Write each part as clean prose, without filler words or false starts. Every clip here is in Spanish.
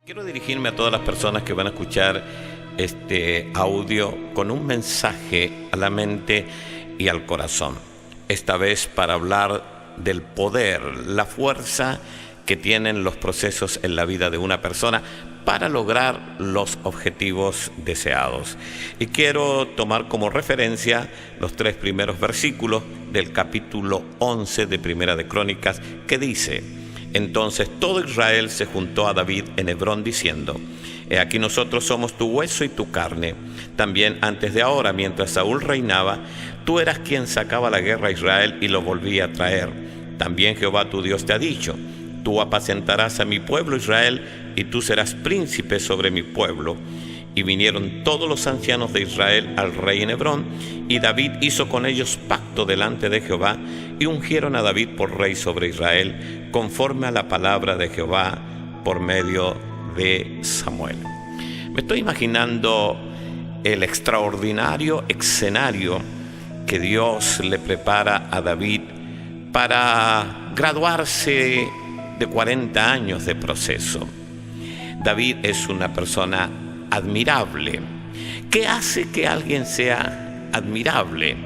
Quiero dirigirme a todas las personas que van a escuchar este audio con un mensaje a la mente y al corazón. Esta vez para hablar del poder, la fuerza que tienen los procesos en la vida de una persona para lograr los objetivos deseados. Y quiero tomar como referencia los 3 primeros versículos del capítulo 11 de Primera de Crónicas, que dice: Entonces todo Israel se juntó a David en Hebrón diciendo: He aquí nosotros somos tu hueso y tu carne. También antes de ahora, mientras Saúl reinaba, tú eras quien sacaba la guerra a Israel y lo volvía a traer. También Jehová tu Dios te ha dicho: Tú apacentarás a mi pueblo Israel, y tú serás príncipe sobre mi pueblo. Y vinieron todos los ancianos de Israel al rey en Hebrón, y David hizo con ellos pacto delante de Jehová, y ungieron a David por rey sobre Israel, conforme a la palabra de Jehová por medio de Samuel. Me estoy imaginando el extraordinario escenario que Dios le prepara a David para graduarse de 40 años de proceso. David es una persona admirable. ¿Qué hace que alguien sea admirable?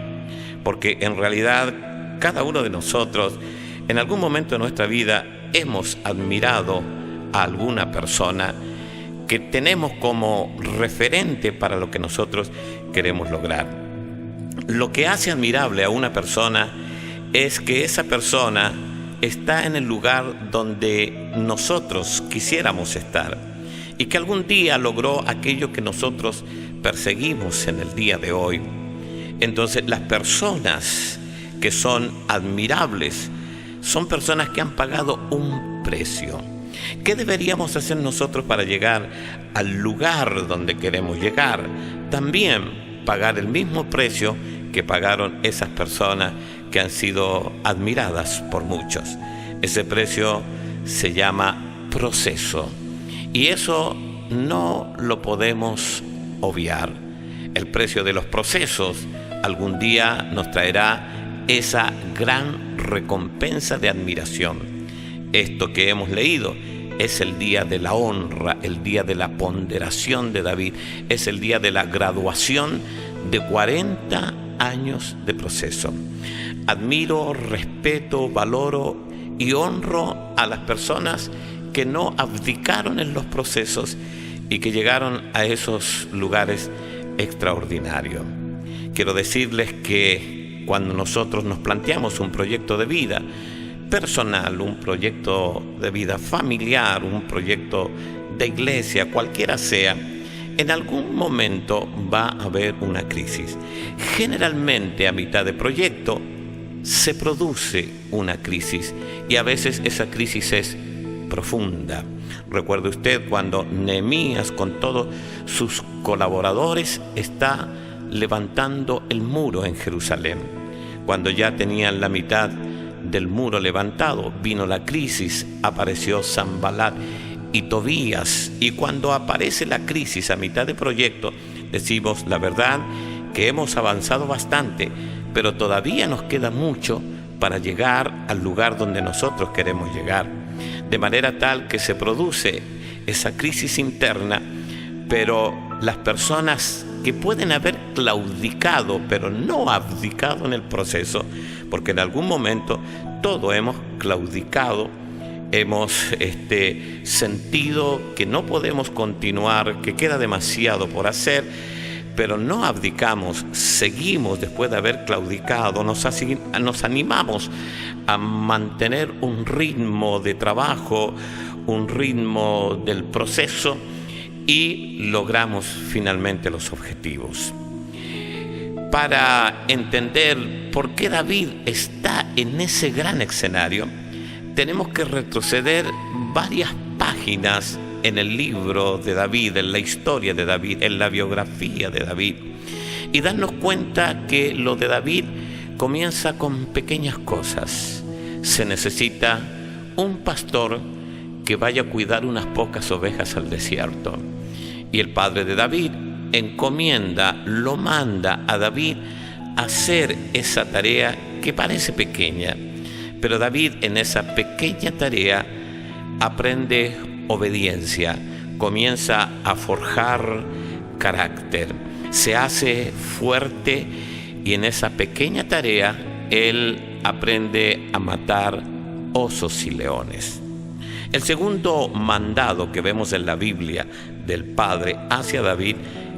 Porque en realidad cada uno de nosotros en algún momento de nuestra vida hemos admirado a alguna persona que tenemos como referente para lo que nosotros queremos lograr. Lo que hace admirable a una persona es que esa persona está en el lugar donde nosotros quisiéramos estar, y que algún día logró aquello que nosotros perseguimos en el día de hoy. Entonces, las personas que son admirables son personas que han pagado un precio. ¿Qué deberíamos hacer nosotros para llegar al lugar donde queremos llegar? También pagar el mismo precio que pagaron esas personas que han sido admiradas por muchos. Ese precio se llama proceso. Y eso no lo podemos obviar. El precio de los procesos algún día nos traerá esa gran recompensa de admiración. Esto que hemos leído es el día de la honra, el día de la ponderación de David, es el día de la graduación de 40 años de proceso. Admiro, respeto, valoro y honro a las personas que no abdicaron en los procesos y que llegaron a esos lugares extraordinarios. Quiero decirles que cuando nosotros nos planteamos un proyecto de vida personal, un proyecto de vida familiar, un proyecto de iglesia, cualquiera sea, en algún momento va a haber una crisis. Generalmente a mitad de proyecto se produce una crisis, y a veces esa crisis es profunda. Recuerde usted cuando Nehemías con todos sus colaboradores está levantando el muro en Jerusalén. Cuando ya tenían la mitad del muro levantado, vino la crisis, apareció Sanbalat y Tobías, y cuando aparece la crisis a mitad de proyecto, decimos: la verdad que hemos avanzado bastante, pero todavía nos queda mucho para llegar al lugar donde nosotros queremos llegar. De manera tal que se produce esa crisis interna, pero las personas que pueden haber claudicado, pero no abdicado en el proceso, porque en algún momento todos hemos claudicado, hemos sentido que no podemos continuar, que queda demasiado por hacer, pero no abdicamos, seguimos después de haber claudicado, nos animamos a mantener un ritmo de trabajo, un ritmo del proceso, y logramos finalmente los objetivos. Para entender por qué David está en ese gran escenario, tenemos que retroceder varias páginas en el libro de David, en la historia de David, en la biografía de David, y darnos cuenta que lo de David comienza con pequeñas cosas. Se necesita un pastor que vaya a cuidar unas pocas ovejas al desierto, y el padre de David lo manda a David a hacer esa tarea que parece pequeña, pero David en esa pequeña tarea aprende obediencia, comienza a forjar carácter, se hace fuerte y en esa pequeña tarea él aprende a matar osos y leones. El segundo mandado que vemos en la Biblia del Padre hacia David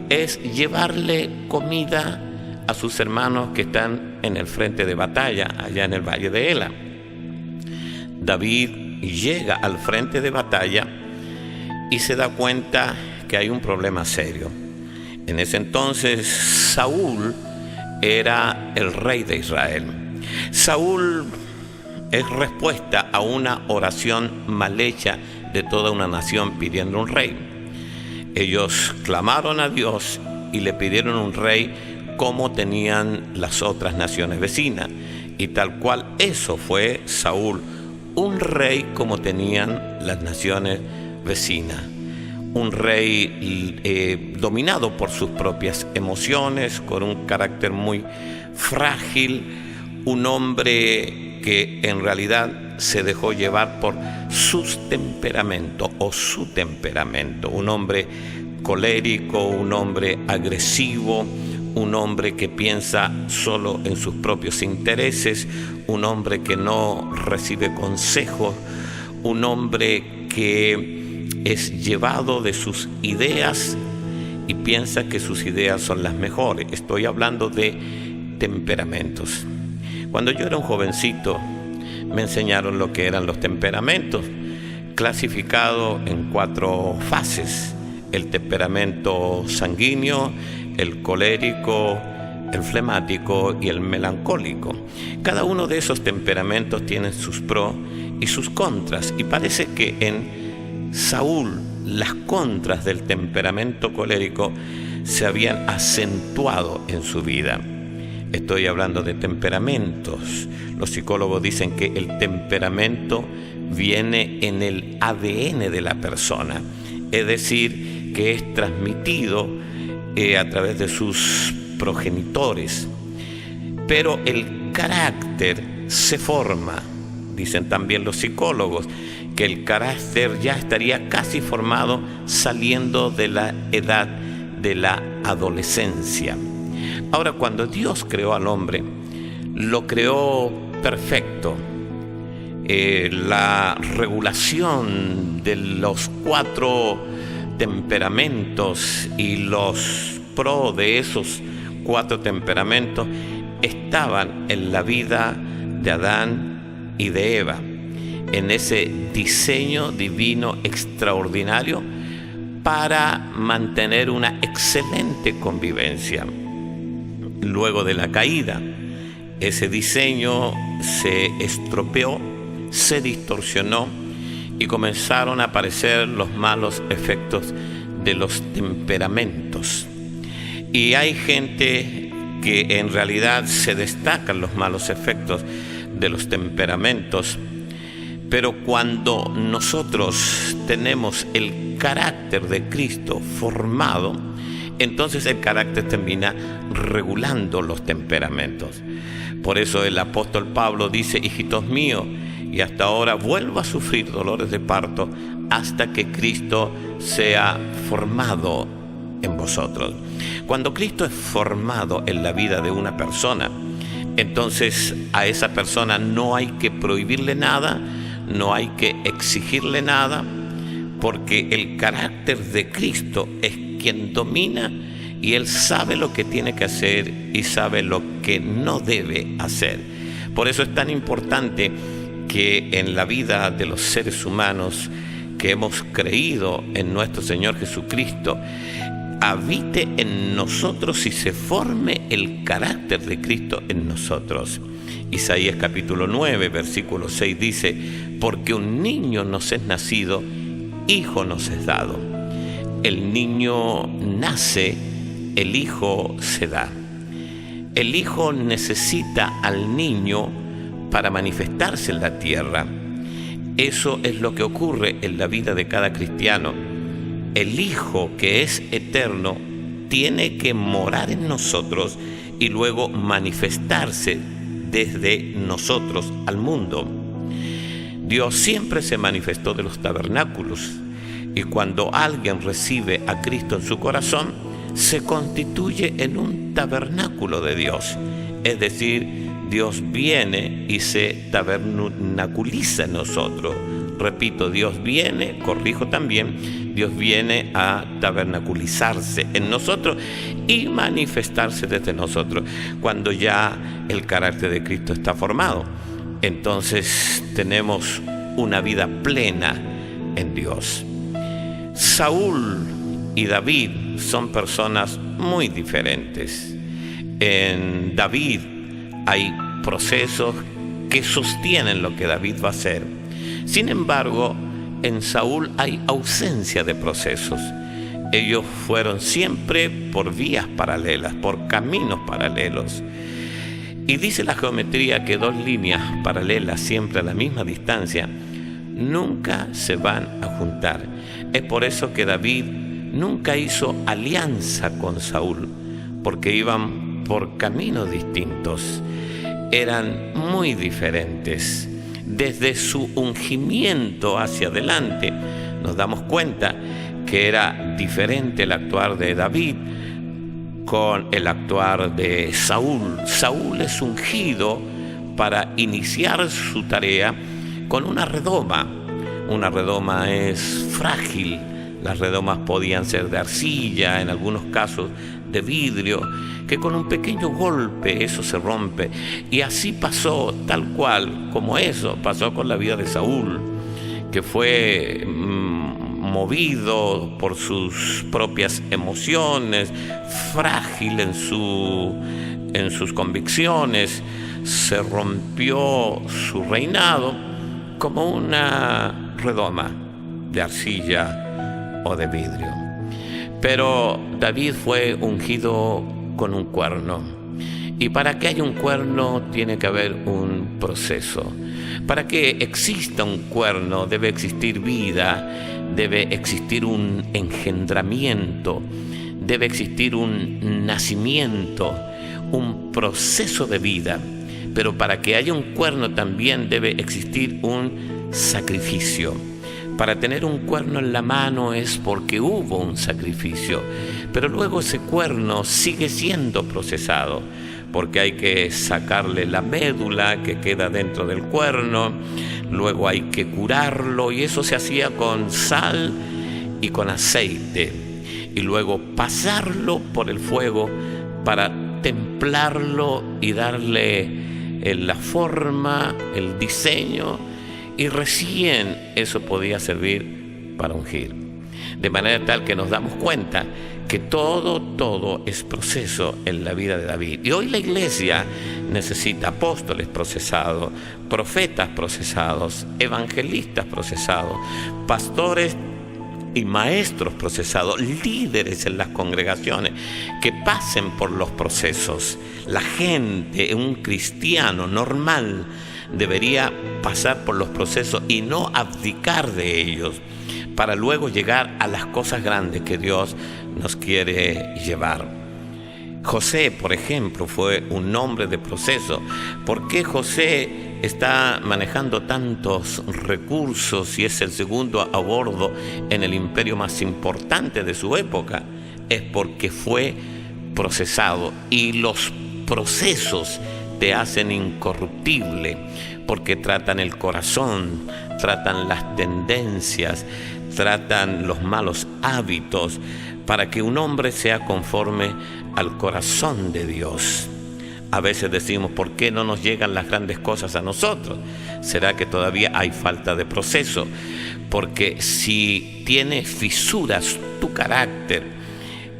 es llevarle comida a sus hermanos que están en el frente de batalla, allá en el valle de Ela. David llega al frente de batalla y se da cuenta que hay un problema serio. En ese entonces Saúl era el rey de Israel. Saúl es respuesta a una oración mal hecha de toda una nación pidiendo un rey. Ellos clamaron a Dios y le pidieron un rey como tenían las otras naciones vecinas. Y tal cual eso fue Saúl, un rey como tenían las naciones vecinas. Un rey dominado por sus propias emociones, con un carácter muy frágil, un hombre que en realidad se dejó llevar por sus temperamentos o su temperamento, un hombre colérico, un hombre agresivo, un hombre que piensa solo en sus propios intereses, un hombre que no recibe consejos, un hombre que es llevado de sus ideas y piensa que sus ideas son las mejores. Estoy hablando de temperamentos. Cuando yo era un jovencito, me enseñaron lo que eran los temperamentos, clasificados en 4 fases: el temperamento sanguíneo, el colérico, el flemático y el melancólico. Cada uno de esos temperamentos tiene sus pros y sus contras, y parece que en Saúl las contras del temperamento colérico se habían acentuado en su vida. Estoy hablando de temperamentos. Los psicólogos dicen que el temperamento viene en el ADN de la persona, es decir, que es transmitido a través de sus progenitores. Pero el carácter se forma, dicen también los psicólogos, que el carácter ya estaría casi formado saliendo de la edad de la adolescencia. Ahora, cuando Dios creó al hombre, lo creó perfecto. La regulación de los 4 temperamentos y los pros de esos 4 temperamentos estaban en la vida de Adán y de Eva, en ese diseño divino extraordinario para mantener una excelente convivencia. Luego de la caída, ese diseño se estropeó, se distorsionó y comenzaron a aparecer los malos efectos de los temperamentos. Y hay gente que en realidad se destacan los malos efectos de los temperamentos, pero cuando nosotros tenemos el carácter de Cristo formado, entonces el carácter termina regulando los temperamentos. Por eso el apóstol Pablo dice: hijitos míos, y hasta ahora vuelvo a sufrir dolores de parto hasta que Cristo sea formado en vosotros. Cuando Cristo es formado en la vida de una persona, entonces a esa persona no hay que prohibirle nada, no hay que exigirle nada, porque el carácter de Cristo es quien domina y Él sabe lo que tiene que hacer y sabe lo que no debe hacer. Por eso es tan importante que en la vida de los seres humanos que hemos creído en nuestro Señor Jesucristo, habite en nosotros y se forme el carácter de Cristo en nosotros. Isaías capítulo 9, versículo 6 dice: porque un niño nos es nacido, hijo nos es dado. El niño nace, el hijo se da. El hijo necesita al niño para manifestarse en la tierra. Eso es lo que ocurre en la vida de cada cristiano. El Hijo, que es eterno, tiene que morar en nosotros y luego manifestarse desde nosotros al mundo. Dios siempre se manifestó de los tabernáculos Y cuando alguien recibe a Cristo en su corazón, se constituye en un tabernáculo de Dios. Es decir, Dios viene y se tabernaculiza en nosotros. Repito, Dios viene, corrijo también, Dios viene a tabernaculizarse en nosotros y manifestarse desde nosotros. Cuando ya el carácter de Cristo está formado, entonces tenemos una vida plena en Dios. Saúl y David son personas muy diferentes. En David hay procesos que sostienen lo que David va a hacer. Sin embargo, en Saúl hay ausencia de procesos. Ellos fueron siempre por vías paralelas, por caminos paralelos. Y dice la geometría que dos líneas paralelas, siempre a la misma distancia, nunca se van a juntar. Es por eso que David nunca hizo alianza con Saúl, porque iban por caminos distintos. Eran muy diferentes. Desde su ungimiento hacia adelante nos damos cuenta que era diferente el actuar de David con el actuar de Saúl. Saúl es ungido para iniciar su tarea con una redoma. Una redoma es frágil. Las redomas podían ser de arcilla, en algunos casos de vidrio, que con un pequeño golpe eso se rompe. Y así pasó, tal cual como eso pasó con la vida de Saúl, que fue movido por sus propias emociones, frágil en sus convicciones, se rompió su reinado como una redoma de arcilla o de vidrio. Pero David fue ungido con un cuerno. Y para que haya un cuerno tiene que haber un proceso. Para que exista un cuerno debe existir vida, debe existir un engendramiento, debe existir un nacimiento, un proceso de vida. Pero para que haya un cuerno también debe existir un sacrificio. Para tener un cuerno en la mano es porque hubo un sacrificio, pero luego ese cuerno sigue siendo procesado, porque hay que sacarle la médula que queda dentro del cuerno, luego hay que curarlo, y eso se hacía con sal y con aceite, y luego pasarlo por el fuego para templarlo y darle la forma, el diseño, y recién eso podía servir para ungir. De manera tal que nos damos cuenta que todo es proceso en la vida de David. Y hoy la iglesia necesita apóstoles procesados, profetas procesados, evangelistas procesados, pastores y maestros procesados, líderes en las congregaciones que pasen por los procesos. La gente, un cristiano normal, debería pasar por los procesos y no abdicar de ellos para luego llegar a las cosas grandes que Dios nos quiere llevar. José, por ejemplo, fue un hombre de proceso. ¿Por qué José está manejando tantos recursos y es el segundo a bordo en el imperio más importante de su época? Es porque fue procesado, y los procesos te hacen incorruptible, porque tratan el corazón, tratan las tendencias, tratan los malos hábitos, para que un hombre sea conforme al corazón de Dios. A veces decimos, ¿por qué no nos llegan las grandes cosas a nosotros? ¿Será que todavía hay falta de proceso? Porque si tiene fisuras tu carácter,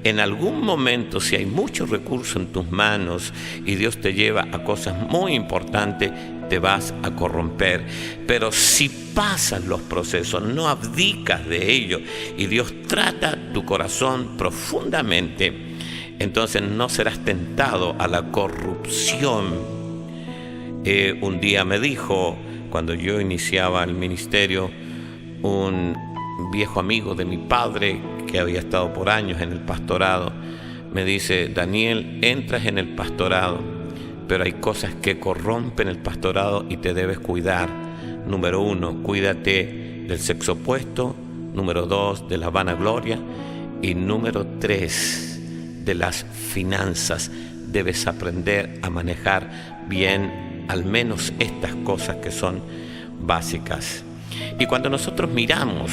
en algún momento, si hay mucho recurso en tus manos y Dios te lleva a cosas muy importantes, te vas a corromper. Pero si pasas los procesos, no abdicas de ellos y Dios trata tu corazón profundamente, entonces no serás tentado a la corrupción. Un día me dijo, cuando yo iniciaba el ministerio, un viejo amigo de mi padre que había estado por años en el pastorado, me dice: Daniel, entras en el pastorado, pero hay cosas que corrompen el pastorado y te debes cuidar. Número 1, cuídate del sexo opuesto. número 2 de la vanagloria y número 3 de las finanzas. Debes aprender a manejar bien al menos estas cosas que son básicas. Y cuando nosotros miramos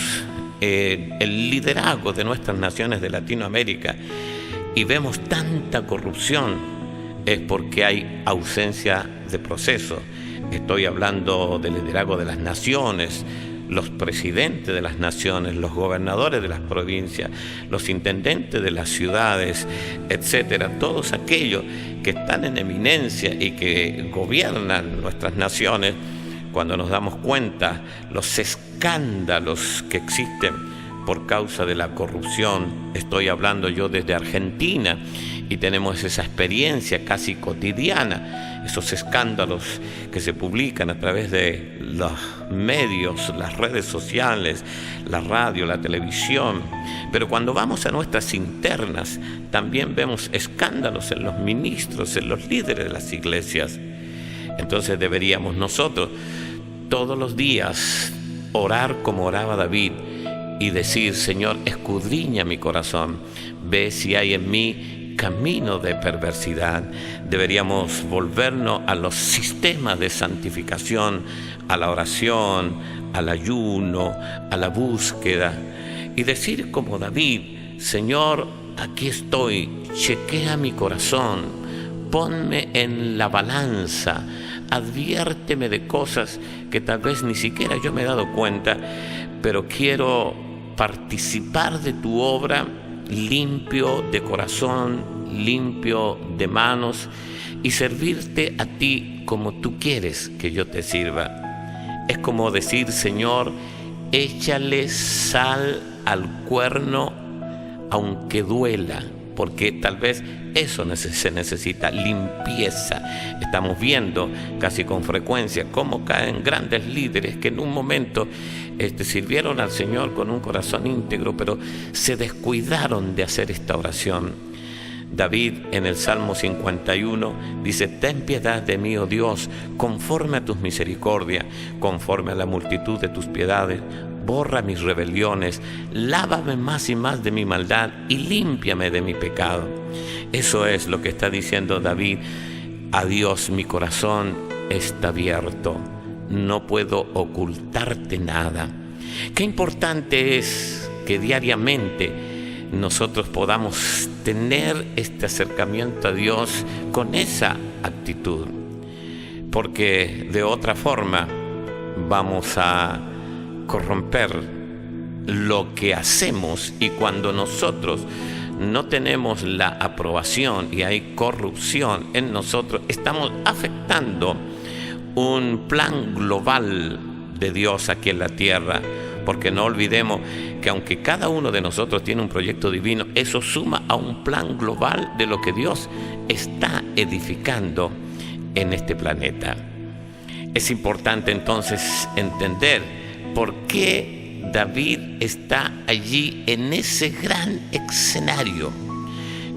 el liderazgo de nuestras naciones de Latinoamérica y vemos tanta corrupción, es porque hay ausencia de proceso. Estoy hablando del liderazgo de las naciones, los presidentes de las naciones, los gobernadores de las provincias, los intendentes de las ciudades, etcétera, todos aquellos que están en eminencia y que gobiernan nuestras naciones. Cuando nos damos cuenta los escándalos que existen por causa de la corrupción, estoy hablando yo desde Argentina, y tenemos esa experiencia casi cotidiana, esos escándalos que se publican a través de los medios, las redes sociales, la radio, la televisión. Pero cuando vamos a nuestras internas, también vemos escándalos en los ministros, en los líderes de las iglesias. Entonces deberíamos nosotros todos los días orar como oraba David y decir: Señor, escudriña mi corazón, ve si hay en mí camino de perversidad. Deberíamos volvernos a los sistemas de santificación, a la oración, al ayuno, a la búsqueda, y decir como David: Señor, aquí estoy, chequea mi corazón, ponme en la balanza, adviérteme de cosas que tal vez ni siquiera yo me he dado cuenta, pero quiero participar de tu obra limpio de corazón, limpio de manos, y servirte a ti como tú quieres que yo te sirva. Es como decir: Señor, échale sal al cuerno aunque duela, porque tal vez eso se necesita, limpieza. Estamos viendo casi con frecuencia cómo caen grandes líderes que en un momento sirvieron al Señor con un corazón íntegro, pero se descuidaron de hacer esta oración. David en el Salmo 51 dice: ten piedad de mí, oh Dios, conforme a tus misericordias, conforme a la multitud de tus piedades. Borra mis rebeliones, lávame más y más de mi maldad y límpiame de mi pecado. Eso es lo que está diciendo David. A Dios mi corazón está abierto, no puedo ocultarte nada. Qué importante es que diariamente nosotros podamos tener este acercamiento a Dios con esa actitud, porque de otra forma vamos a corromper lo que hacemos, y cuando nosotros no tenemos la aprobación y hay corrupción en nosotros, estamos afectando un plan global de Dios aquí en la tierra, porque no olvidemos que aunque cada uno de nosotros tiene un proyecto divino, eso suma a un plan global de lo que Dios está edificando en este planeta. Es importante entonces entender por qué David está allí en ese gran escenario.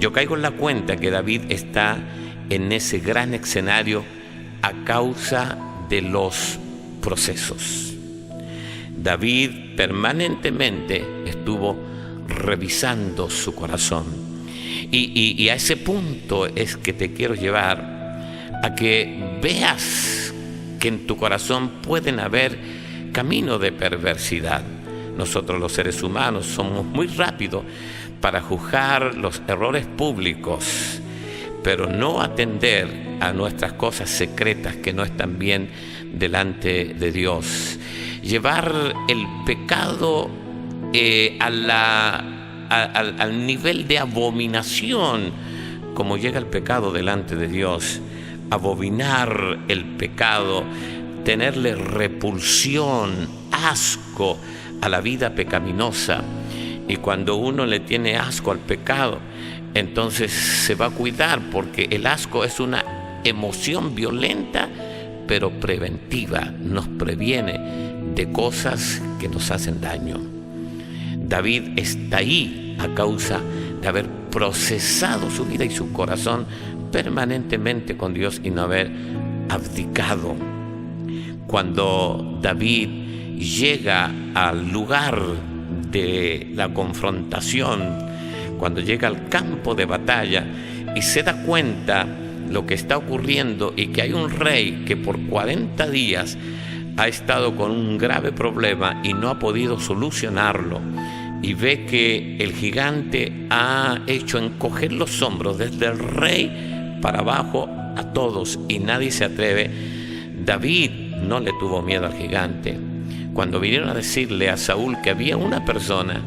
Yo caigo en la cuenta que David está en ese gran escenario a causa de los procesos. David permanentemente estuvo revisando su corazón. Y a ese punto es que te quiero llevar, a que veas que en tu corazón pueden haber camino de perversidad. Nosotros los seres humanos somos muy rápidos para juzgar los errores públicos, pero no atender a nuestras cosas secretas que no están bien delante de Dios. Llevar el pecado al nivel de abominación, como llega el pecado delante de Dios. Abominar el pecado, tenerle repulsión, asco a la vida pecaminosa. Y cuando uno le tiene asco al pecado, entonces se va a cuidar, porque el asco es una emoción violenta, pero preventiva, nos previene de cosas que nos hacen daño. David está ahí a causa de haber procesado su vida y su corazón permanentemente con Dios y no haber abdicado. Cuando David llega al lugar de la confrontación, cuando llega al campo de batalla y se da cuenta lo que está ocurriendo y que hay un rey que por 40 días ha estado con un grave problema y no ha podido solucionarlo, y ve que el gigante ha hecho encoger los hombros desde el rey para abajo a todos y nadie se atreve. David no le tuvo miedo al gigante. Cuando vinieron a decirle a Saúl que había una persona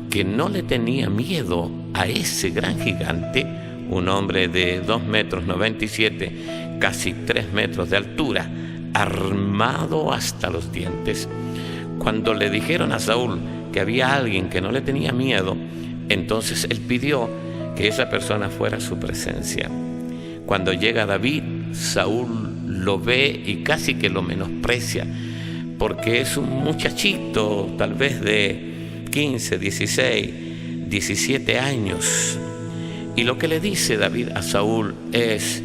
que no le tenía miedo a ese gran gigante, un hombre de 2,97 metros, casi 3 metros de altura, armado hasta los dientes. Cuando le dijeron a Saúl que había alguien que no le tenía miedo, entonces él pidió que esa persona fuera a su presencia. Cuando llega David, Saúl lo ve y casi que lo menosprecia, porque es un muchachito tal vez de 15, 16, 17 años. Y lo que le dice David a Saúl es: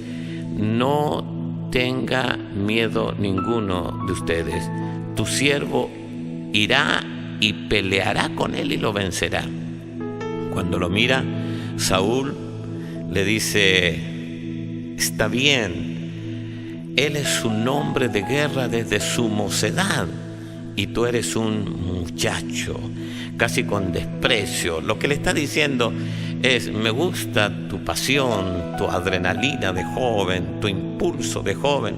no tenga miedo ninguno de ustedes, tu siervo irá y peleará con él y lo vencerá. Cuando lo mira, Saúl le dice: está bien, él es un hombre de guerra desde su mocedad y tú eres un muchacho, casi con desprecio. Lo que le está diciendo es: me gusta tu pasión, tu adrenalina de joven, tu impulso de joven,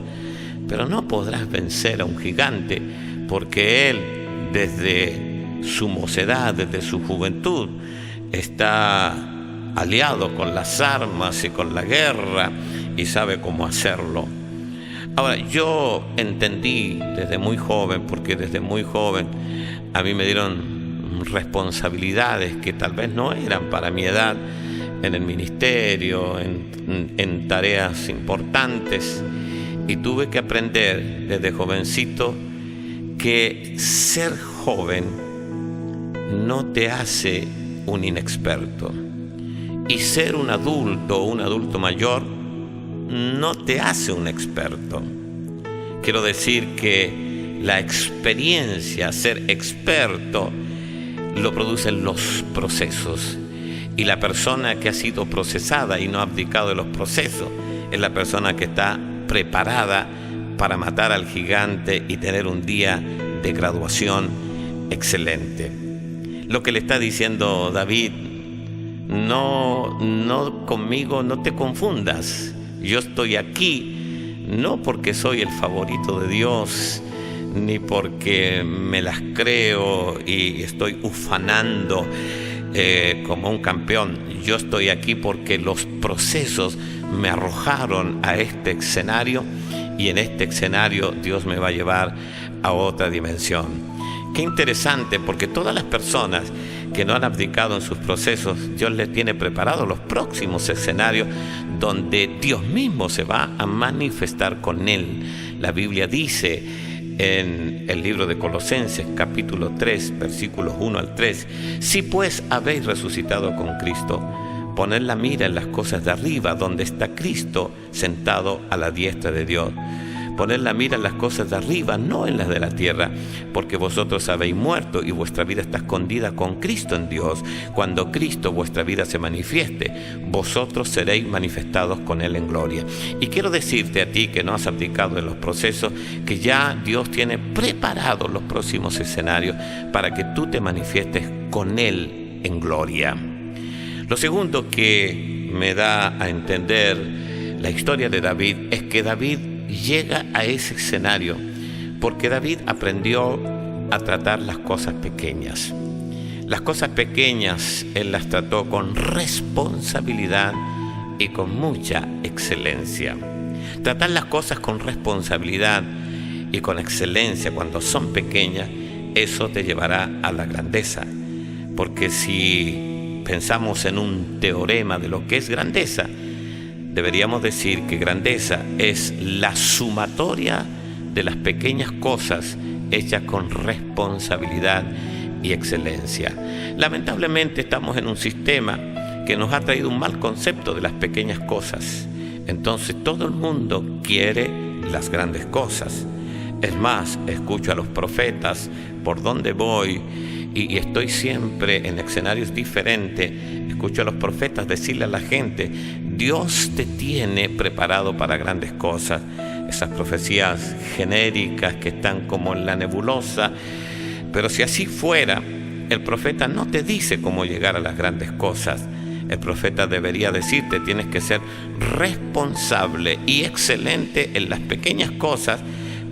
pero no podrás vencer a un gigante, porque él desde su mocedad, desde su juventud, está aliado con las armas y con la guerra y sabe cómo hacerlo. Ahora, yo entendí desde muy joven, porque desde muy joven a mí me dieron responsabilidades que tal vez no eran para mi edad, en el ministerio, en tareas importantes, y tuve que aprender desde jovencito que ser joven no te hace un inexperto, y ser un adulto o un adulto mayor no te hace un experto. Quiero decir que la experiencia, ser experto, lo producen los procesos, y la persona que ha sido procesada y no ha abdicado de los procesos es la persona que está preparada para matar al gigante y tener un día de graduación excelente. Lo que le está diciendo David: no conmigo, no te confundas. Yo estoy aquí no porque soy el favorito de Dios, ni porque me las creo y estoy ufanando como un campeón. Yo estoy aquí porque los procesos me arrojaron a este escenario, y en este escenario Dios me va a llevar a otra dimensión. Qué interesante, porque todas las personas que no han abdicado en sus procesos, Dios les tiene preparados los próximos escenarios donde Dios mismo se va a manifestar con él. La Biblia dice en el libro de Colosenses, capítulo 3, versículos 1 al 3: si pues habéis resucitado con Cristo, poned la mira en las cosas de arriba, donde está Cristo sentado a la diestra de Dios. Poned la mira en las cosas de arriba, no en las de la tierra, porque vosotros habéis muerto y vuestra vida está escondida con Cristo en Dios. Cuando Cristo, vuestra vida, se manifieste, vosotros seréis manifestados con Él en gloria. Y quiero decirte a ti que no has abdicado de los procesos, que ya Dios tiene preparados los próximos escenarios para que tú te manifiestes con Él en gloria. Lo segundo que me da a entender la historia de David es que David llega a ese escenario porque David aprendió a tratar las cosas pequeñas. Las cosas pequeñas él las trató con responsabilidad y con mucha excelencia. Tratar las cosas con responsabilidad y con excelencia cuando son pequeñas, eso te llevará a la grandeza. Porque si pensamos en un teorema de lo que es grandeza, deberíamos decir que grandeza es la sumatoria de las pequeñas cosas hechas con responsabilidad y excelencia. Lamentablemente estamos en un sistema que nos ha traído un mal concepto de las pequeñas cosas. Entonces todo el mundo quiere las grandes cosas. Es más, escucho a los profetas por donde voy y estoy siempre en escenarios diferentes, escucho a los profetas decirle a la gente: Dios te tiene preparado para grandes cosas. Esas profecías genéricas que están como en la nebulosa. Pero si así fuera, el profeta no te dice cómo llegar a las grandes cosas. El profeta debería decirte: tienes que ser responsable y excelente en las pequeñas cosas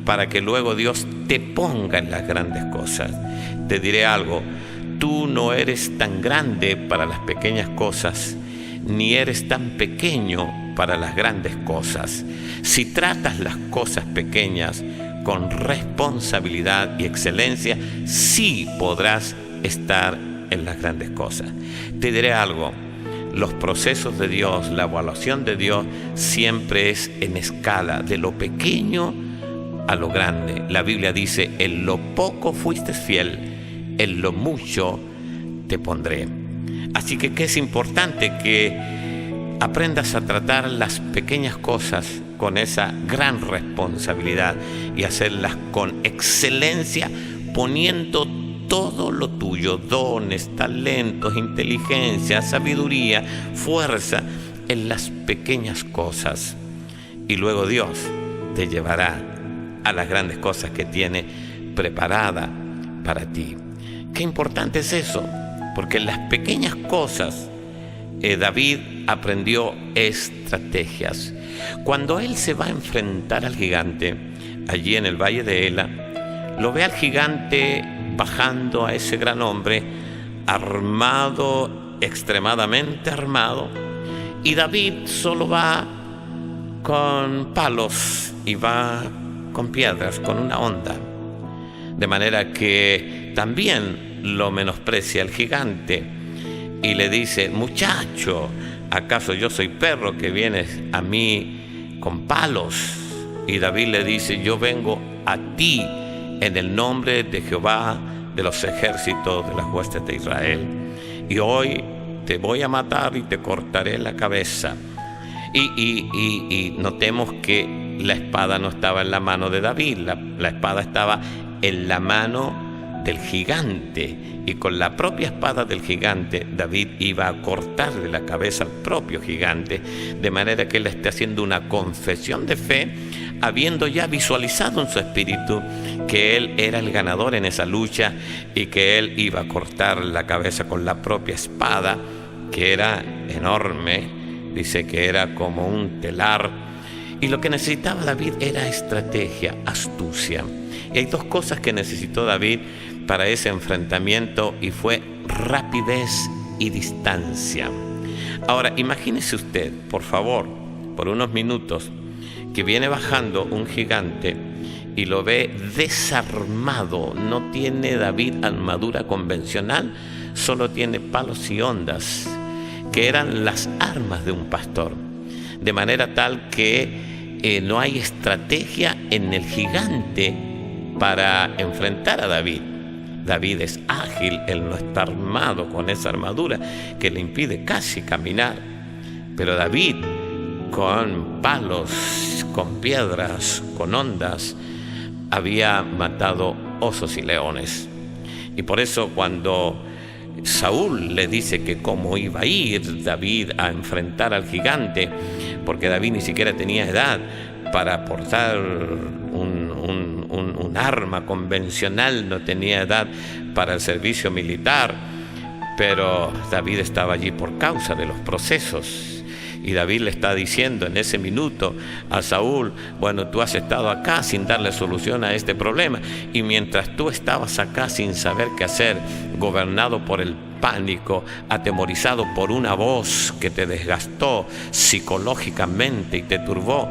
para que luego Dios te ponga en las grandes cosas. Te diré algo: tú no eres tan grande para las pequeñas cosas, ni eres tan pequeño para las grandes cosas. Si tratas las cosas pequeñas con responsabilidad y excelencia, sí podrás estar en las grandes cosas. Te diré algo: los procesos de Dios, la evaluación de Dios siempre es en escala, de lo pequeño a lo grande. La Biblia dice: en lo poco fuiste fiel, en lo mucho te pondré. Así que es importante que aprendas a tratar las pequeñas cosas con esa gran responsabilidad y hacerlas con excelencia, poniendo todo lo tuyo, dones, talentos, inteligencia, sabiduría, fuerza, en las pequeñas cosas. Y luego Dios te llevará a las grandes cosas que tiene preparada para ti. Qué importante es eso, porque en las pequeñas cosas David aprendió estrategias. Cuando él se va a enfrentar al gigante, allí en el valle de Ela, lo ve al gigante bajando a ese gran hombre, armado, extremadamente armado, y David solo va con palos y va con piedras, con una honda, de manera que también lo menosprecia el gigante y le dice: muchacho, ¿acaso yo soy perro que vienes a mí con palos? Y David le dice: yo vengo a ti en el nombre de Jehová de los ejércitos de las huestes de Israel, y hoy te voy a matar y te cortaré la cabeza. Y notemos que la espada no estaba en la mano de David, la espada estaba en la mano del gigante, y con la propia espada del gigante David iba a cortarle la cabeza al propio gigante, de manera que él esté haciendo una confesión de fe, habiendo ya visualizado en su espíritu que él era el ganador en esa lucha y que él iba a cortar la cabeza con la propia espada, que era enorme, dice que era como un telar. Y lo que necesitaba David era estrategia, astucia. Y hay dos cosas que necesitó David para ese enfrentamiento, y fue rapidez y distancia. Ahora, imagínese usted, por favor, por unos minutos, que viene bajando un gigante y lo ve desarmado. No tiene David armadura convencional, solo tiene palos y hondas, que eran las armas de un pastor. De manera tal que no hay estrategia en el gigante para enfrentar a David. David es ágil, él no está armado con esa armadura que le impide casi caminar. Pero David, con palos, con piedras, con hondas, había matado osos y leones. Y por eso cuando Saúl le dice que cómo iba a ir David a enfrentar al gigante, porque David ni siquiera tenía edad para portar un arma convencional, no tenía edad para el servicio militar, pero David estaba allí por causa de los procesos. Y David le está diciendo en ese minuto a Saúl: bueno, tú has estado acá sin darle solución a este problema, y mientras tú estabas acá sin saber qué hacer, gobernado por el pánico, atemorizado por una voz que te desgastó psicológicamente y te turbó,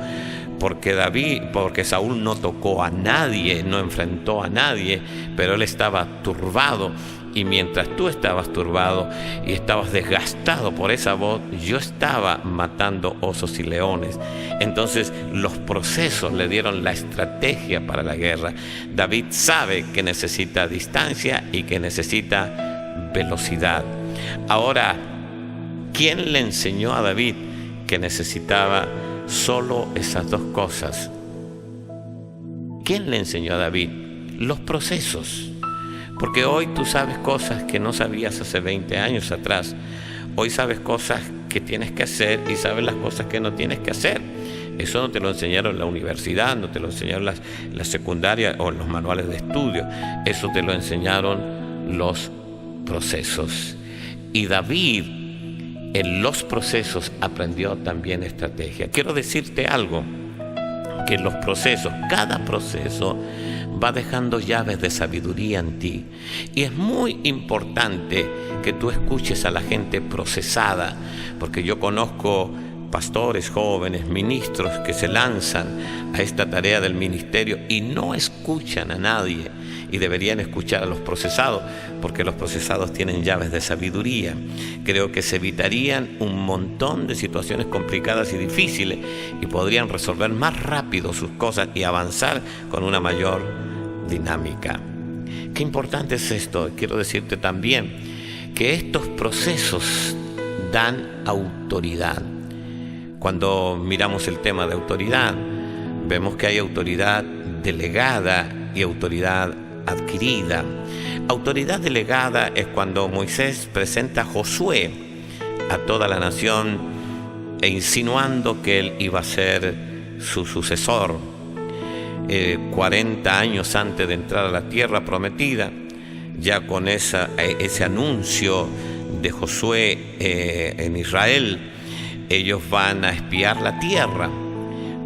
porque Saúl no tocó a nadie, no enfrentó a nadie, pero él estaba turbado. Y mientras tú estabas turbado y estabas desgastado por esa voz, yo estaba matando osos y leones. Entonces los procesos le dieron la estrategia para la guerra. David sabe que necesita distancia y que necesita velocidad. Ahora, ¿quién le enseñó a David que necesitaba solo esas dos cosas? ¿Quién le enseñó a David? Los procesos. Porque hoy tú sabes cosas que no sabías hace 20 años atrás. Hoy sabes cosas que tienes que hacer y sabes las cosas que no tienes que hacer. Eso no te lo enseñaron en la universidad, no te lo enseñaron la secundaria o en los manuales de estudio. Eso te lo enseñaron los procesos. Y David en los procesos aprendió también estrategia. Quiero decirte algo, que en los procesos, cada proceso va dejando llaves de sabiduría en ti. Y es muy importante que tú escuches a la gente procesada, porque yo conozco pastores jóvenes, ministros que se lanzan a esta tarea del ministerio y no escuchan a nadie, y deberían escuchar a los procesados, porque los procesados tienen llaves de sabiduría. Creo que se evitarían un montón de situaciones complicadas y difíciles y podrían resolver más rápido sus cosas y avanzar con una mayor dinámica. Qué importante es esto. Quiero decirte también que estos procesos dan autoridad. Cuando miramos el tema de autoridad, vemos que hay autoridad delegada y autoridad adquirida. Autoridad delegada es cuando Moisés presenta a Josué a toda la nación e insinuando que él iba a ser su sucesor. 40 años antes de entrar a la tierra prometida, ya con ese anuncio de Josué en Israel, ellos van a espiar la tierra.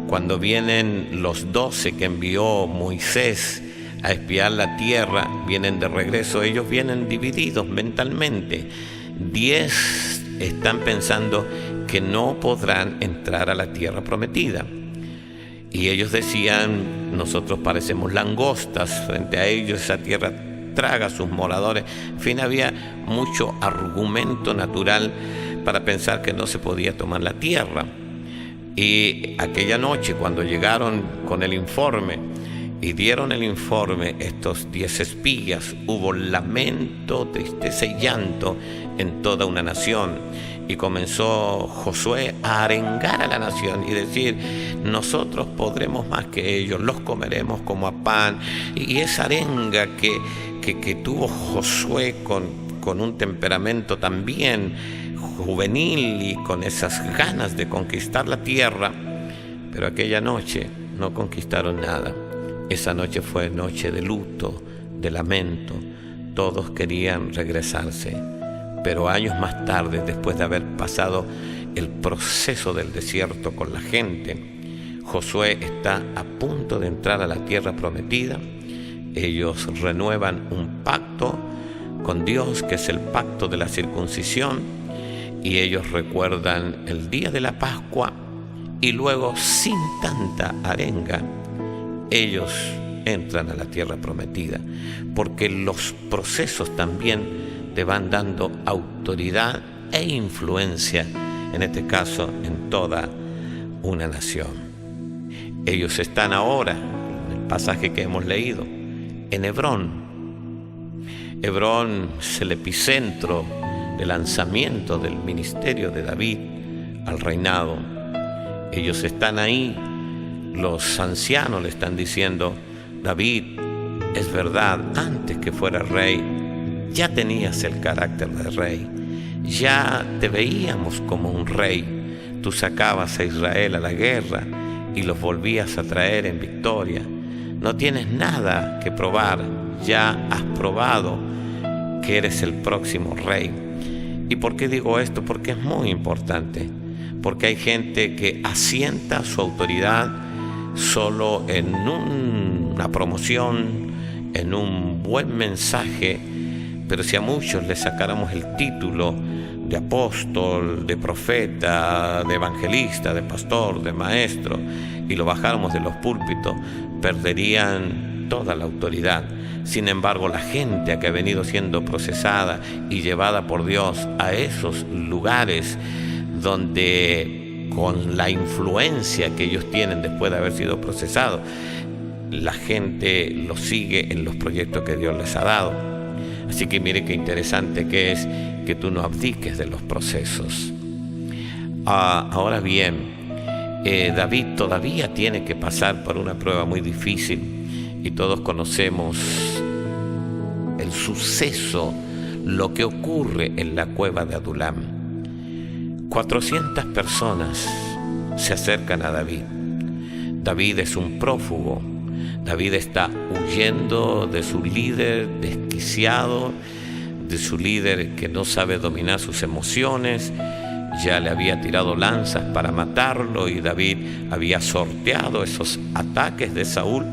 Cuando vienen los 12 que envió Moisés a espiar la tierra, vienen de regreso, ellos vienen divididos mentalmente. 10 están pensando que no podrán entrar a la tierra prometida. Y ellos decían, nosotros parecemos langostas, frente a ellos esa tierra traga a sus moradores. En fin, había mucho argumento natural para pensar que no se podía tomar la tierra. Y aquella noche, cuando llegaron con el informe y dieron el informe, estos 10 espías, hubo lamento, tristeza y llanto en toda una nación. Y comenzó Josué a arengar a la nación y decir, nosotros podremos más que ellos, los comeremos como a pan. Y esa arenga que tuvo Josué con un temperamento también juvenil y con esas ganas de conquistar la tierra, pero aquella noche no conquistaron nada. Esa noche fue noche de luto, de lamento. Todos querían regresarse. Pero años más tarde, después de haber pasado el proceso del desierto con la gente, Josué está a punto de entrar a la tierra prometida. Ellos renuevan un pacto con Dios, que es el pacto de la circuncisión, y ellos recuerdan el día de la Pascua, y luego, sin tanta arenga, ellos entran a la tierra prometida, porque los procesos también te van dando autoridad e influencia, en este caso, en toda una nación. Ellos están ahora, en el pasaje que hemos leído, en Hebrón. Hebrón es el epicentro del lanzamiento del ministerio de David al reinado. Ellos están ahí, los ancianos le están diciendo, David, es verdad, antes que fuera rey, ya tenías el carácter de rey, ya te veíamos como un rey. Tú sacabas a Israel a la guerra y los volvías a traer en victoria. No tienes nada que probar, ya has probado que eres el próximo rey. ¿Y por qué digo esto? Porque es muy importante, porque hay gente que asienta su autoridad solo en una promoción, en un buen mensaje. Pero si a muchos les sacáramos el título de apóstol, de profeta, de evangelista, de pastor, de maestro, y lo bajáramos de los púlpitos, perderían toda la autoridad. Sin embargo, la gente que ha venido siendo procesada y llevada por Dios a esos lugares donde, con la influencia que ellos tienen después de haber sido procesados, la gente los sigue en los proyectos que Dios les ha dado. Así que mire qué interesante que es que tú no abdiques de los procesos. Ahora bien, David todavía tiene que pasar por una prueba muy difícil, y todos conocemos el suceso lo que ocurre en la cueva de Adulam. 400 personas se acercan a David. David es un prófugo. David está huyendo de su líder desquiciado, de su líder que no sabe dominar sus emociones. Ya le había tirado lanzas para matarlo y David había sorteado esos ataques de Saúl.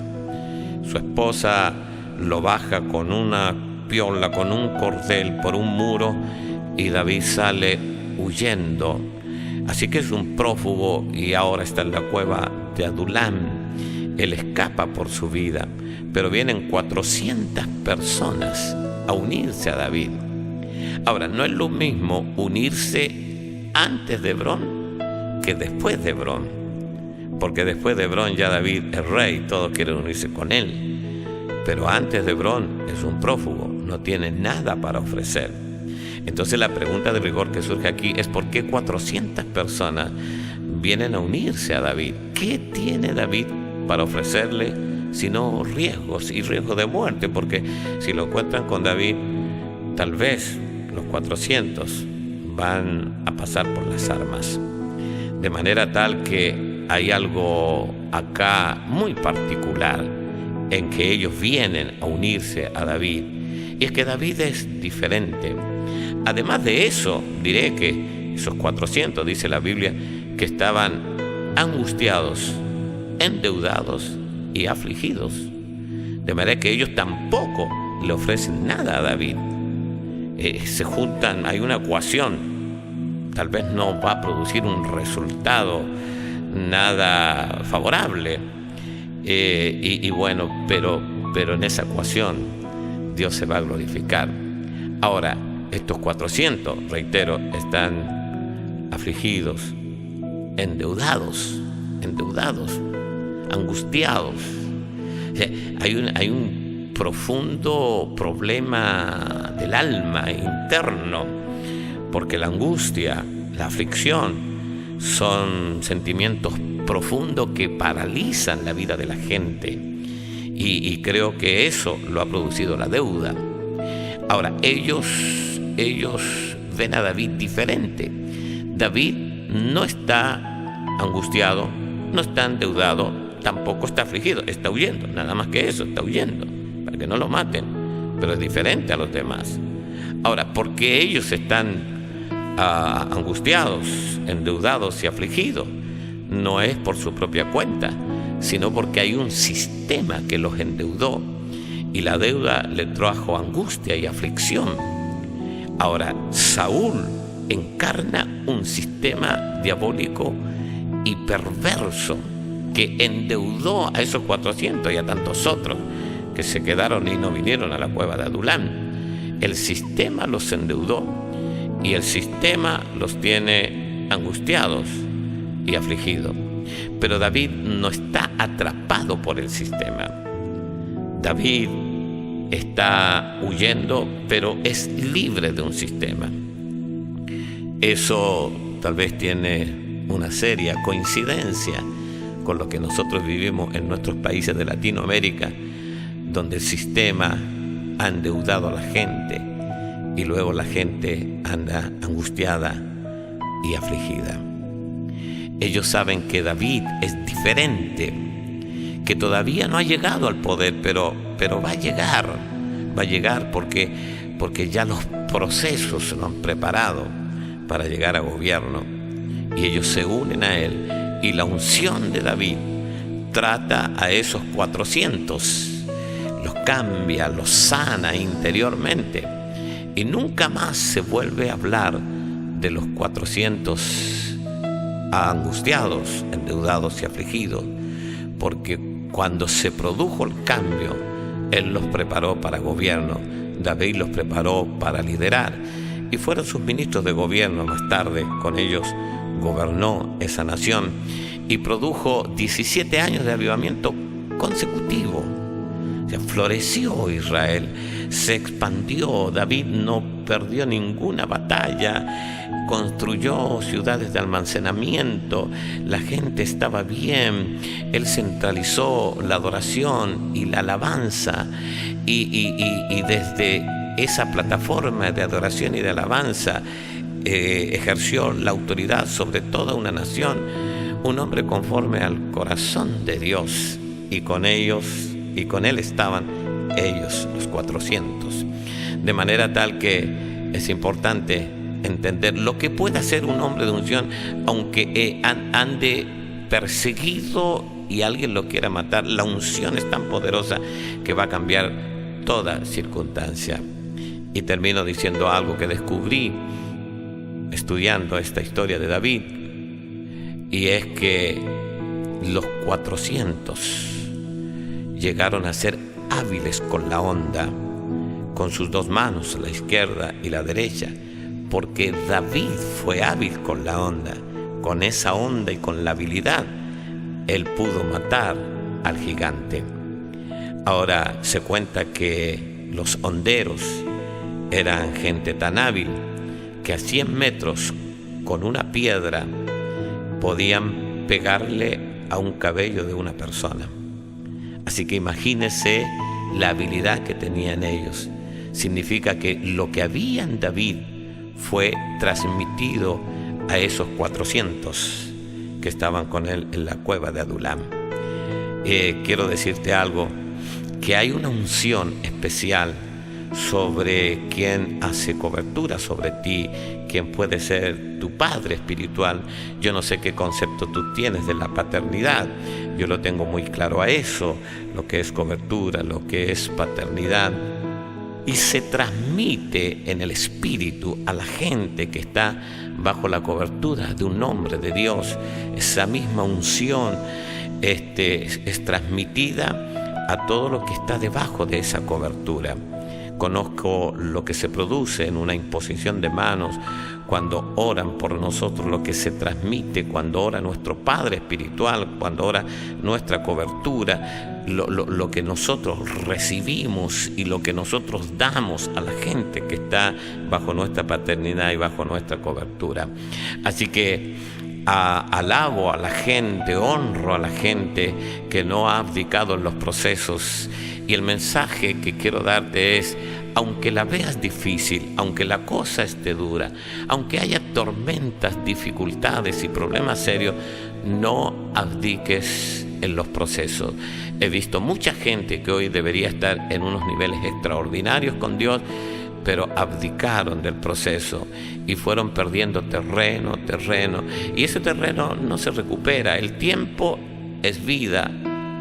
Su esposa lo baja con una piola, con un cordel por un muro, y David sale huyendo. Así que es un prófugo y ahora está en la cueva de Adulam. Él escapa por su vida, pero vienen 400 personas a unirse a David. Ahora, no es lo mismo unirse antes de Hebrón que después de Hebrón, porque después de Hebrón ya David es rey, todos quieren unirse con él, pero antes de Hebrón es un prófugo, no tiene nada para ofrecer. Entonces la pregunta de rigor que surge aquí es: ¿por qué 400 personas vienen a unirse a David? ¿Qué tiene David para ofrecerle sino riesgos y riesgos de muerte? Porque si lo encuentran con David, tal vez los 400 van a pasar por las armas. De manera tal que hay algo acá muy particular en que ellos vienen a unirse a David. Y es que David es diferente. Además de eso, diré que esos 400, dice la Biblia, que estaban angustiados, endeudados y afligidos. De manera que ellos tampoco le ofrecen nada a David. Se juntan, hay una ecuación, tal vez no va a producir un resultado nada favorable. Bueno, pero en esa ecuación Dios se va a glorificar. Ahora, estos 400, reitero, están afligidos, endeudados, angustiados. O sea, hay un profundo problema del alma interno, porque la angustia, la aflicción, son sentimientos profundos que paralizan la vida de la gente, y creo que eso lo ha producido la deuda. Ahora, ellos ven a David diferente. David no está angustiado, no está endeudado, tampoco está afligido, está huyendo, nada más que eso, está huyendo, para que no lo maten, pero es diferente a los demás. Ahora, ¿por qué ellos están angustiados, endeudados y afligidos? No es por su propia cuenta, sino porque hay un sistema que los endeudó, y la deuda le trajo angustia y aflicción. Ahora, Saúl encarna un sistema diabólico y perverso que endeudó a esos 400 y a tantos otros que se quedaron y no vinieron a la cueva de Adulam. El sistema los endeudó y el sistema los tiene angustiados y afligidos. Pero David no está atrapado por el sistema. David está huyendo, pero es libre de un sistema. Eso tal vez tiene una seria coincidencia con lo que nosotros vivimos en nuestros países de Latinoamérica, donde el sistema ha endeudado a la gente y luego la gente anda angustiada y afligida. Ellos saben que David es diferente, que todavía no ha llegado al poder, pero va a llegar porque ya los procesos se lo han preparado para llegar a gobierno, y ellos se unen a él, y la unción de David trata a esos 400, los cambia, los sana interiormente, y nunca más se vuelve a hablar de los 400 angustiados, endeudados y afligidos, porque cuando se produjo el cambio, él los preparó para gobierno, David los preparó para liderar, y fueron sus ministros de gobierno. Más tarde, con ellos gobernó esa nación y produjo 17 años de avivamiento consecutivo. O sea, floreció Israel, se expandió. David no perdió ninguna batalla, construyó ciudades de almacenamiento, la gente estaba bien, él centralizó la adoración y la alabanza, y desde esa plataforma de adoración y de alabanza ejerció la autoridad sobre toda una nación, un hombre conforme al corazón de Dios, y con él estaban ellos, los 400. De manera tal que es importante entender lo que puede hacer un hombre de unción, aunque ande perseguido y alguien lo quiera matar. La unción es tan poderosa que va a cambiar toda circunstancia. Y termino diciendo algo que descubrí estudiando esta historia de David, y es que los 400 llegaron a ser hábiles con la honda, con sus dos manos, la izquierda y la derecha, porque David fue hábil con la honda. Con esa honda y con la habilidad, él pudo matar al gigante. Ahora se cuenta que los honderos eran gente tan hábil que a 100 metros con una piedra podían pegarle a un cabello de una persona. Así que imagínese la habilidad que tenían ellos. Significa que lo que había en David fue transmitido a esos 400 que estaban con él en la cueva de Adulam. Quiero decirte algo, que hay una unción especial sobre quien hace cobertura sobre ti, quien puede ser tu padre espiritual. Yo no sé qué concepto tú tienes de la paternidad. Yo lo tengo muy claro a eso, lo que es cobertura, lo que es paternidad. Y se transmite en el espíritu a la gente que está bajo la cobertura de un hombre de Dios. Esa misma unción es transmitida a todo lo que está debajo de esa cobertura. Conozco lo que se produce en una imposición de manos cuando oran por nosotros, lo que se transmite cuando ora nuestro Padre espiritual, cuando ora nuestra cobertura, lo que nosotros recibimos y lo que nosotros damos a la gente que está bajo nuestra paternidad y bajo nuestra cobertura. Así que alabo a la gente, honro a la gente que no ha abdicado en los procesos. Y el mensaje que quiero darte es: aunque la veas difícil, aunque la cosa esté dura, aunque haya tormentas, dificultades y problemas serios, no abdiques en los procesos. He visto mucha gente que hoy debería estar en unos niveles extraordinarios con Dios, pero abdicaron del proceso y fueron perdiendo terreno, y ese terreno no se recupera. El tiempo es vida,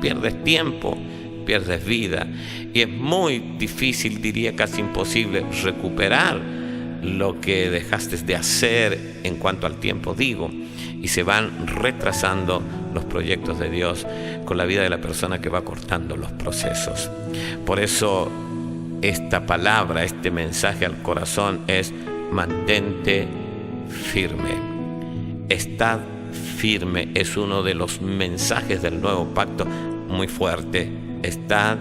pierdes tiempo, pierdes vida, y es muy difícil, diría casi imposible, recuperar lo que dejaste de hacer en cuanto al tiempo, digo, y se van retrasando los proyectos de Dios con la vida de la persona que va cortando los procesos. Por eso esta palabra, este mensaje al corazón es: mantente firme. Estad firme es uno de los mensajes del nuevo pacto muy fuerte. Estad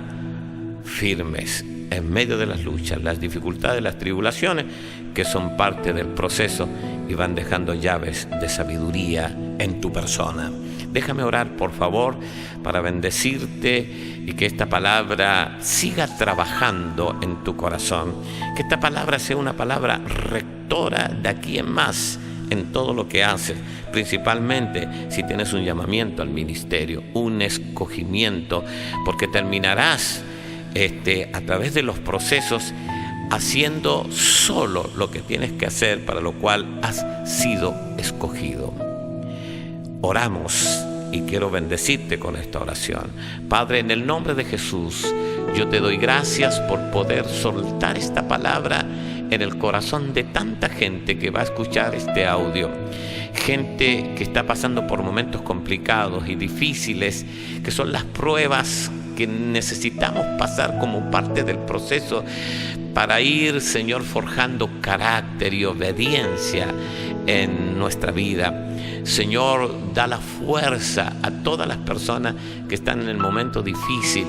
firmes en medio de las luchas, las dificultades, las tribulaciones, que son parte del proceso y van dejando llaves de sabiduría en tu persona. Déjame orar, por favor, para bendecirte y que esta palabra siga trabajando en tu corazón. Que esta palabra sea una palabra rectora de aquí en más en todo lo que haces, principalmente si tienes un llamamiento al ministerio, un escogimiento, porque terminarás a través de los procesos haciendo solo lo que tienes que hacer, para lo cual has sido escogido. Oramos y quiero bendecirte con esta oración. Padre, en el nombre de Jesús, yo te doy gracias por poder soltar esta palabra en el corazón de tanta gente que va a escuchar este audio. Gente que está pasando por momentos complicados y difíciles, que son las pruebas que necesitamos pasar como parte del proceso para ir, Señor, forjando carácter y obediencia en nuestra vida. Señor, da la fuerza a todas las personas que están en el momento difícil,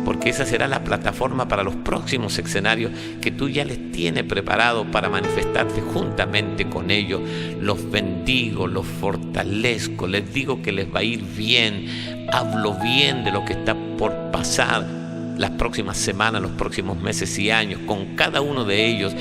porque esa será la plataforma para los próximos escenarios que tú ya les tienes preparado para manifestarte juntamente con ellos. Los bendigo, los fortalezco, les digo que les va a ir bien, hablo bien de lo que está por pasar. las próximas semanas, los próximos meses y años, con cada uno de ellos,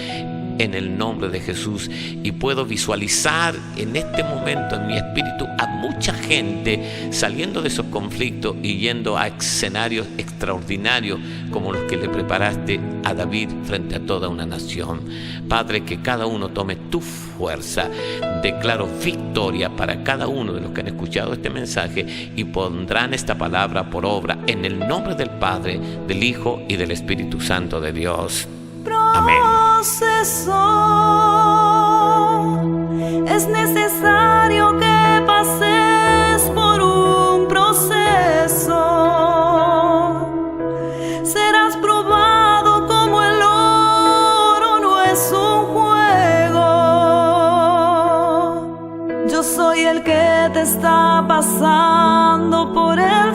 en el nombre de Jesús. Y puedo visualizar en este momento en mi espíritu a mucha gente saliendo de esos conflictos y yendo a escenarios extraordinarios como los que le preparaste a David frente a toda una nación. Padre, que cada uno tome tu fuerza. Declaro victoria para cada uno de los que han escuchado este mensaje y pondrán esta palabra por obra en el nombre del Padre, del Hijo y del Espíritu Santo de Dios. Amén. Es necesario que pases por un proceso. Serás probado como el oro, no es un juego. Yo soy el que te está pasando por el